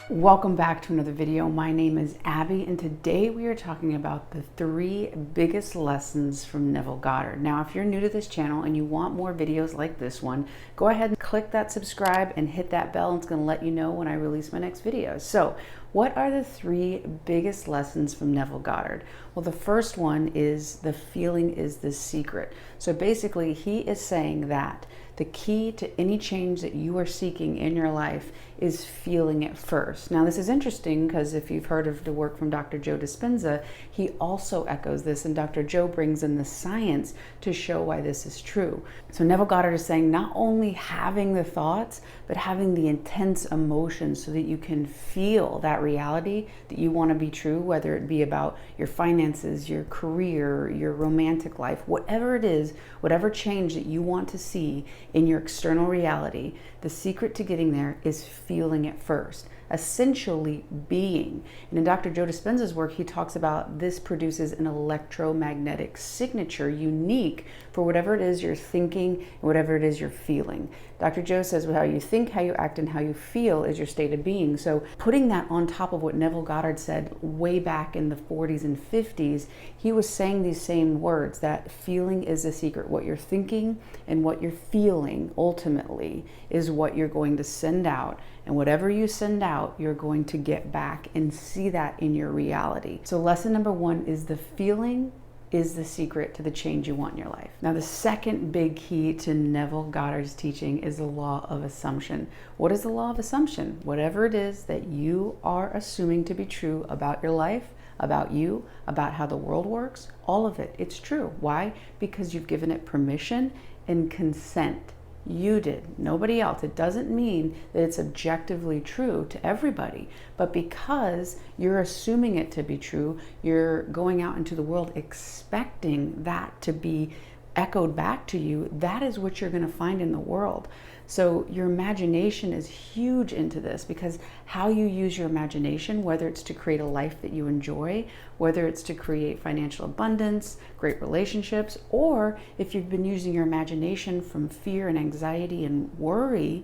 Welcome back to another video. My name is Abby, and today we are talking about the 3 biggest lessons from Neville Goddard. Now, if you're new to this channel and you want more videos like this one, go ahead and click that subscribe and hit that bell, and it's going to let you know when I release my next video. So, what are the 3 biggest lessons from Neville Goddard? Well, the first one is the feeling is the secret. So basically, he is saying that the key to any change that you are seeking in your life is feeling it first. Now, this is interesting because if you've heard of the work from Dr. Joe Dispenza, he also echoes this, and Dr. Joe brings in the science to show why this is true. So Neville Goddard is saying not only having the thoughts, but having the intense emotions so that you can feel that reality that you want to be true, whether it be about your finances, your career, your romantic life, whatever it is, whatever change that you want to see in your external reality. The secret to getting there is feeling it first, essentially being. And in Dr. Joe Dispenza's work, he talks about this produces an electromagnetic signature unique for whatever it is you're thinking and whatever it is you're feeling. Dr. Joe says, well, how you think, how you act, and how you feel is your state of being. So putting that on top of what Neville Goddard said way back in the 40s and 50s, he was saying these same words, that feeling is the secret. What you're thinking and what you're feeling ultimately is what you're going to send out. And whatever you send out, you're going to get back and see that in your reality. So lesson number 1 is the feeling is the secret to the change you want in your life. Now, the second big key to Neville Goddard's teaching is the law of assumption. What is the law of assumption? Whatever it is that you are assuming to be true about your life, about you, about how the world works, all of it, it's true. Why? Because you've given it permission and consent. You did, nobody else. It doesn't mean that it's objectively true to everybody, but because you're assuming it to be true, you're going out into the world expecting that to be echoed back to you. That is what you're going to find in the world. So your imagination is huge into this, because how you use your imagination, whether it's to create a life that you enjoy, whether it's to create financial abundance, great relationships, or if you've been using your imagination from fear and anxiety and worry,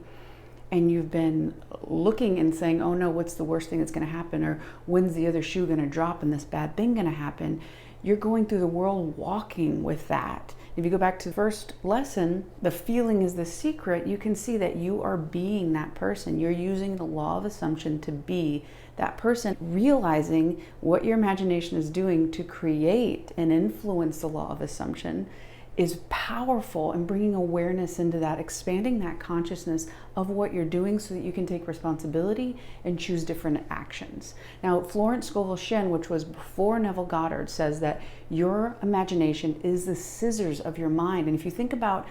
and you've been looking and saying, oh no, what's the worst thing that's going to happen? Or when's the other shoe going to drop and this bad thing going to happen? You're going through the world walking with that. If you go back to the first lesson, the feeling is the secret, you can see that you are being that person. You're using the law of assumption to be that person, realizing what your imagination is doing to create and influence the law of assumption is powerful, and bringing awareness into that, expanding that consciousness of what you're doing so that you can take responsibility and choose different actions. Now, Florence Scovel Shinn, which was before Neville Goddard, says that your imagination is the scissors of your mind. And if you think about,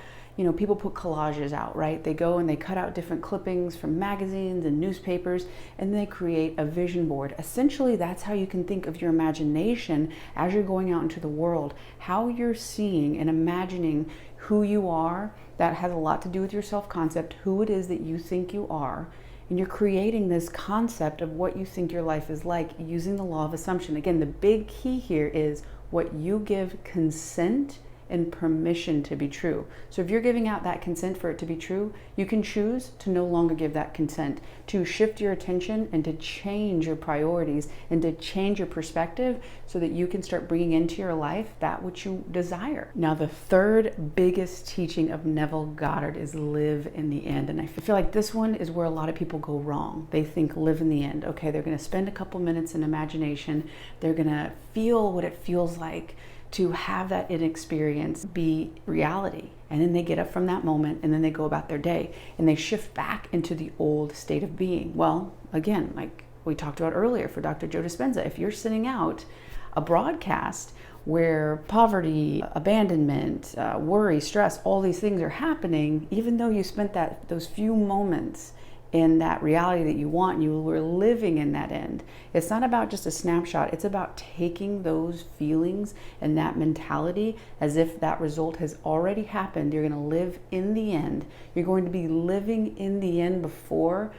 people put collages out, right? They go and they cut out different clippings from magazines and newspapers, and they create a vision board. Essentially, that's how you can think of your imagination as you're going out into the world, how you're seeing and imagining who you are. That has a lot to do with your self-concept, who it is that you think you are. And you're creating this concept of what you think your life is like using the law of assumption. Again, the big key here is what you give consent and permission to be true. So if you're giving out that consent for it to be true, you can choose to no longer give that consent, to shift your attention and to change your priorities and to change your perspective so that you can start bringing into your life that which you desire. Now, the third biggest teaching of Neville Goddard is live in the end. And I feel like this one is where a lot of people go wrong. They think live in the end. Okay, they're gonna spend a couple minutes in imagination. They're gonna feel what it feels like to have that inexperience be reality. And then they get up from that moment and then they go about their day and they shift back into the old state of being. Well, again, like we talked about earlier for Dr. Joe Dispenza, if you're sending out a broadcast where poverty, abandonment, worry, stress, all these things are happening, even though you spent those few moments in that reality that you want, and you were living in that end. It's not about just a snapshot. It's about taking those feelings and that mentality as if that result has already happened. You're going to live in the end. You're going to be living in the end before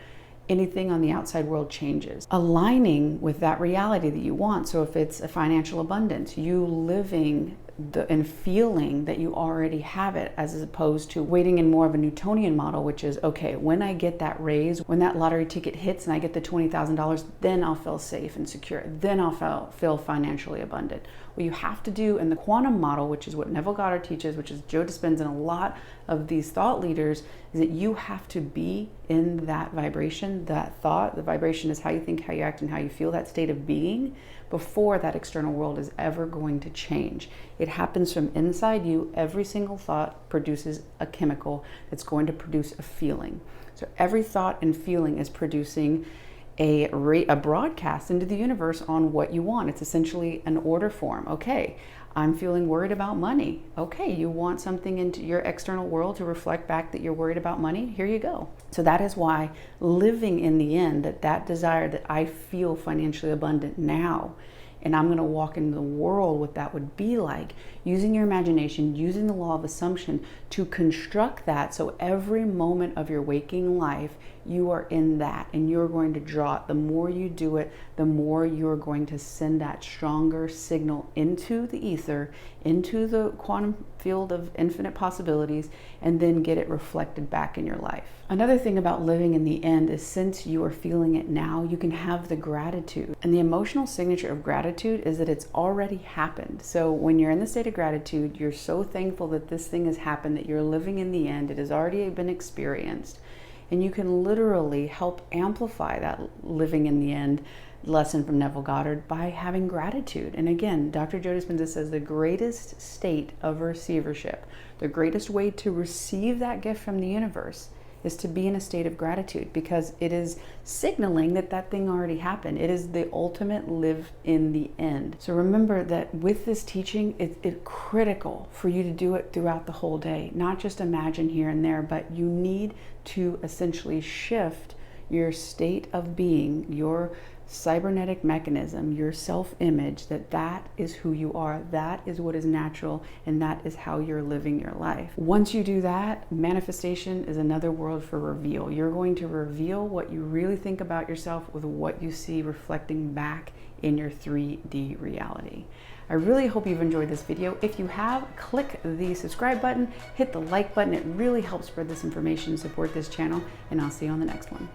anything on the outside world changes. Aligning with that reality that you want. So if it's a financial abundance, you living and feeling that you already have it, as opposed to waiting in more of a Newtonian model, which is, okay, when I get that raise, when that lottery ticket hits and I get the $20,000, then I'll feel safe and secure. Then I'll feel financially abundant. What you have to do in the quantum model, which is what Neville Goddard teaches, which is Joe Dispenza and a lot of these thought leaders, is that you have to be in that vibration, that thought. The vibration is how you think, how you act, and how you feel, that state of being, before that external world is ever going to change. It happens from inside you. Every single thought produces a chemical that's going to produce a feeling. So every thought and feeling is producing a broadcast into the universe on what you want. It's essentially an order form. Okay, I'm feeling worried about money. Okay, you want something into your external world to reflect back that you're worried about money? Here you go. So that is why living in the end, that desire that I feel financially abundant now, and I'm going to walk into the world what that would be like, using your imagination, using the law of assumption to construct that, so every moment of your waking life you are in that, and you're going to draw it. The more you do it, the more you're going to send that stronger signal into the ether, into the quantum field of infinite possibilities, and then get it reflected back in your life. Another thing about living in the end is, since you are feeling it now, you can have the gratitude. And the emotional signature of gratitude is that it's already happened. So when you're in the state of gratitude, you're so thankful that this thing has happened, that you're living in the end, it has already been experienced. And you can literally help amplify that living in the end lesson from Neville Goddard by having gratitude. And again, Dr. Joe Dispenza says the greatest state of receivership, the greatest way to receive that gift from the universe, is to be in a state of gratitude, because it is signaling that that thing already happened. It is the ultimate live in the end. So remember that with this teaching, it's critical for you to do it throughout the whole day, not just imagine here and there, but you need to essentially shift your state of being, your cybernetic mechanism, your self-image, that is who you are, that is what is natural, and that is how you're living your life. Once you do that, manifestation is another word for reveal. You're going to reveal what you really think about yourself with what you see reflecting back in your 3D reality. I really hope you've enjoyed this video. If you have, click the subscribe button, hit the like button. It really helps spread this information, support this channel, and I'll see you on the next one.